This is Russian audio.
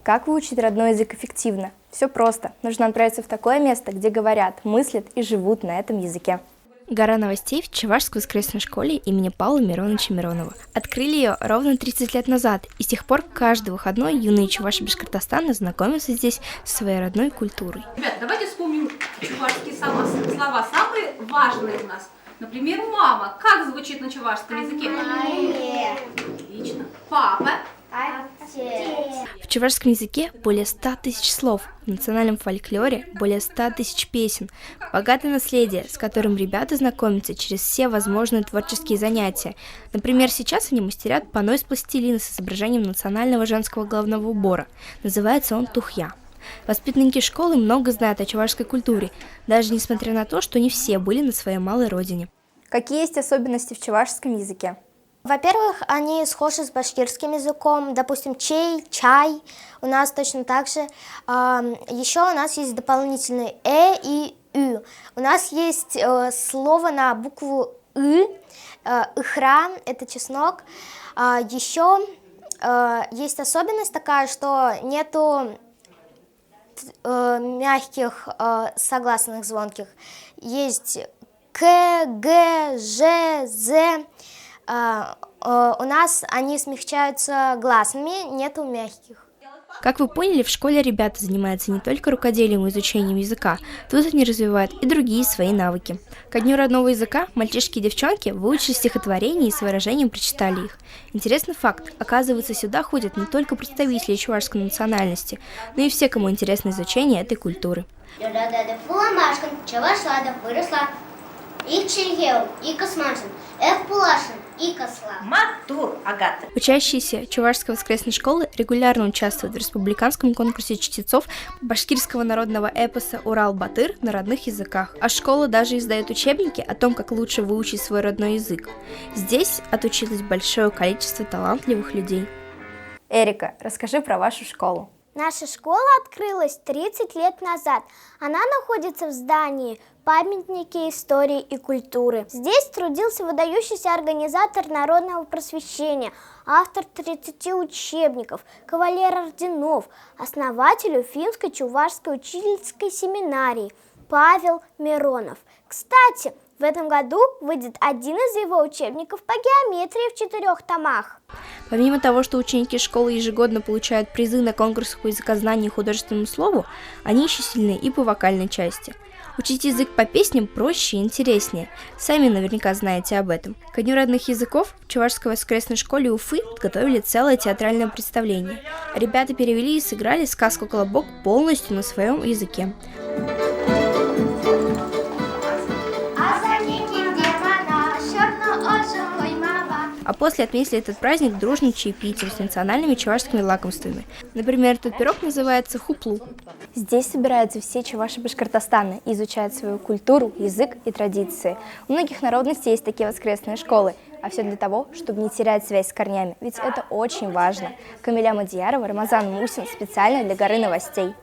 Как выучить родной язык эффективно? Все просто. Нужно отправиться в такое место, где говорят, мыслят и живут на этом языке. Гора новостей в Чувашской воскресной школе имени Павла Мироновича Миронова. Открыли ее ровно 30 лет назад, и с тех пор каждый выходной юные чуваши Башкортостана знакомятся здесь со своей родной культурой. Ребят, давайте вспомним чувашские слова, самые важные у нас. Например, мама. Как звучит на чувашском языке? Отлично. Папа. В чувашском языке более 100 тысяч слов, в национальном фольклоре более 100 тысяч песен. Богатое наследие, с которым ребята знакомятся через все возможные творческие занятия. Например, сейчас они мастерят панно из пластилина с изображением национального женского головного убора. Называется он тухья. Воспитанники школы много знают о чувашской культуре, даже несмотря на то, что не все были на своей малой родине. Какие есть особенности в чувашском языке? Во-первых, они схожи с башкирским языком, допустим, чей, чай, у нас точно так же. Еще у нас есть дополнительные и ü. У нас есть слово на букву ихра, это чеснок. Еще есть особенность такая, что нету мягких согласных звонких. Есть к, г, ж, з. У нас они смягчаются гласными, нету мягких. Как вы поняли, в школе ребята занимаются не только рукоделием и изучением языка, тут они развивают и другие свои навыки. Ко дню родного языка мальчишки и девчонки выучили стихотворения и с выражением прочитали их. Интересный факт, оказывается, сюда ходят не только представители чувашской национальности, но и все, кому интересно изучение этой культуры. Матур, Агата. Учащиеся Чувашской воскресной школы регулярно участвуют в республиканском конкурсе чтецов башкирского народного эпоса «Урал-Батыр» на родных языках. А школа даже издает учебники о том, как лучше выучить свой родной язык. Здесь отучилось большое количество талантливых людей. Эрика, расскажи про вашу школу. Наша школа открылась 30 лет назад. Она находится в здании памятники истории и культуры. Здесь трудился выдающийся организатор народного просвещения, автор 30 учебников, кавалер орденов, основатель Уфимской Чувашской учительской семинарии Павел Миронов. Кстати, в этом году выйдет один из его учебников по геометрии в 4 томах. Помимо того, что ученики школы ежегодно получают призы на конкурсах по языкознанию и художественному слову, они еще сильны и по вокальной части. Учить язык по песням проще и интереснее. Сами наверняка знаете об этом. Ко дню родных языков в Чувашской воскресной школе Уфы подготовили целое театральное представление. Ребята перевели и сыграли сказку «Колобок» полностью на своем языке. А после отметили этот праздник дружным чаепитием с национальными чувашскими лакомствами. Например, этот пирог называется хуплу. Здесь собираются все чуваши Башкортостана и изучают свою культуру, язык и традиции. У многих народностей есть такие воскресные школы. А все для того, чтобы не терять связь с корнями, ведь это очень важно. Камиля Мадьярова, Рамазан Мусин специально для Горы новостей.